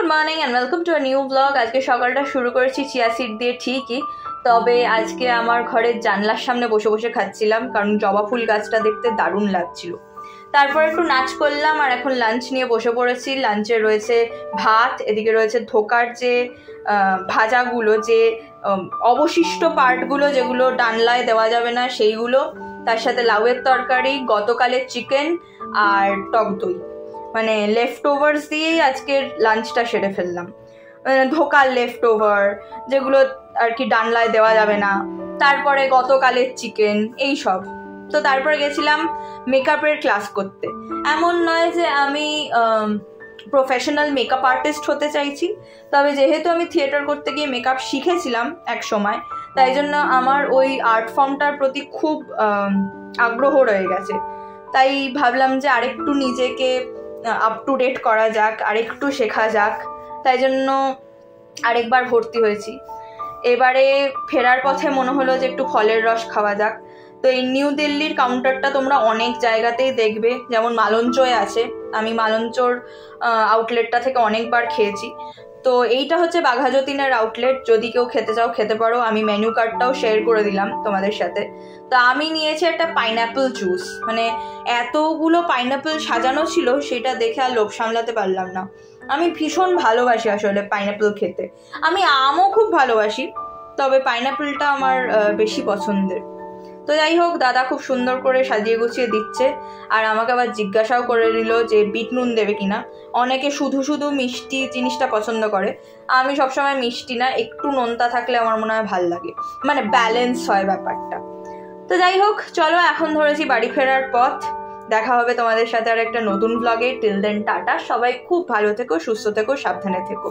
Good morning and welcome to a new blog. আজকে সকালটা শুরু করেছি চিয়া সিড দিয়ে ঠিকই, তবে আজকে আমার ঘরের জানলার সামনে বসে বসে খাচ্ছিলাম কারণ জবা ফুল গাছটা দেখতে দারুণ লাগছিল। তারপর একটু নাচ করলাম আর এখন লাঞ্চ নিয়ে বসে পড়েছি। লাঞ্চে রয়েছে ভাত, এদিকে রয়েছে ধোকার যে ভাজাগুলো, যে অবশিষ্ট পার্টগুলো যেগুলো ডানলায় দেওয়া যাবে না সেইগুলো, তার সাথে লাউয়ের তরকারি, গতকালের চিকেন আর টক দই, মানে লেফট ওভার্স দিয়েই আজকের লাঞ্চটা সেরে ফেললাম। ধোকার লেফট ওভার যেগুলো আর কি ডানলায় দেওয়া যাবে না, তারপরে গতকালের চিকেন, এই সব। তো তারপরে গেছিলাম মেকআপের ক্লাস করতে। এমন নয় যে আমি প্রফেশনাল মেকআপ আর্টিস্ট হতে চাইছি, তবে যেহেতু আমি থিয়েটার করতে গিয়ে মেকআপ শিখেছিলাম এক সময়, তাই জন্য আমার ওই আর্ট ফর্মটার প্রতি খুব আগ্রহ রয়ে গেছে। তাই ভাবলাম যে আরেকটু নিজেকে আপ টু ডেট করা যাক, আরেকটু শেখা যাক, তাই জন্য আরেকবার ভর্তি হয়েছি। এবারে ফেরার পথে মনে হলো যে একটু ফলের রস খাওয়া যাক। তো এই নিউ দিল্লির কাউন্টারটা তোমরা অনেক জায়গাতেই দেখবে, যেমন মালঞ্চয় আছে, আমি মালঞ্চর আউটলেটটা থেকে অনেকবার খেয়েছি। তো এইটা হচ্ছে বাঘা যতীনের আউটলেট, যদি কেউ খেতে চাও খেতে পারো। আমি মেনু কার্ডটাও শেয়ার করে দিলাম তোমাদের সাথে। তো আমি নিয়েছি একটা পাইনঅ্যাপল জুস, মানে এতগুলো পাইনঅ্যাপল সাজানো ছিল, সেটা দেখে আর লোভ সামলাতে পারলাম না। আমি ভীষণ ভালোবাসি আসলে পাইনঅ্যাপল খেতে। আমি আমও খুব ভালোবাসি, তবে পাইনঅ্যাপলটা আমার বেশি পছন্দের। তো যাই হোক, দাদা খুব সুন্দর করে সাজিয়ে গুছিয়ে দিচ্ছে, আর আমাকে আবার জিজ্ঞাসাও করে নিল যে বিট নুন দেবে কিনা। অনেকে শুধু শুধু মিষ্টি জিনিসটা পছন্দ করে, আমি সবসময় মিষ্টি না, একটু নোনতা থাকলে আমার মনে হয় ভাল লাগে, মানে ব্যালেন্স হয় ব্যাপারটা। তো যাই হোক, চলো এখন ধরেছি বাড়ি ফেরার পথ। দেখা হবে তোমাদের সাথে আর একটা নতুন ব্লগে। টিল দেন টাটা, সবাই খুব ভালো থেকো, সুস্থ থেকো, সাবধানে থেকো।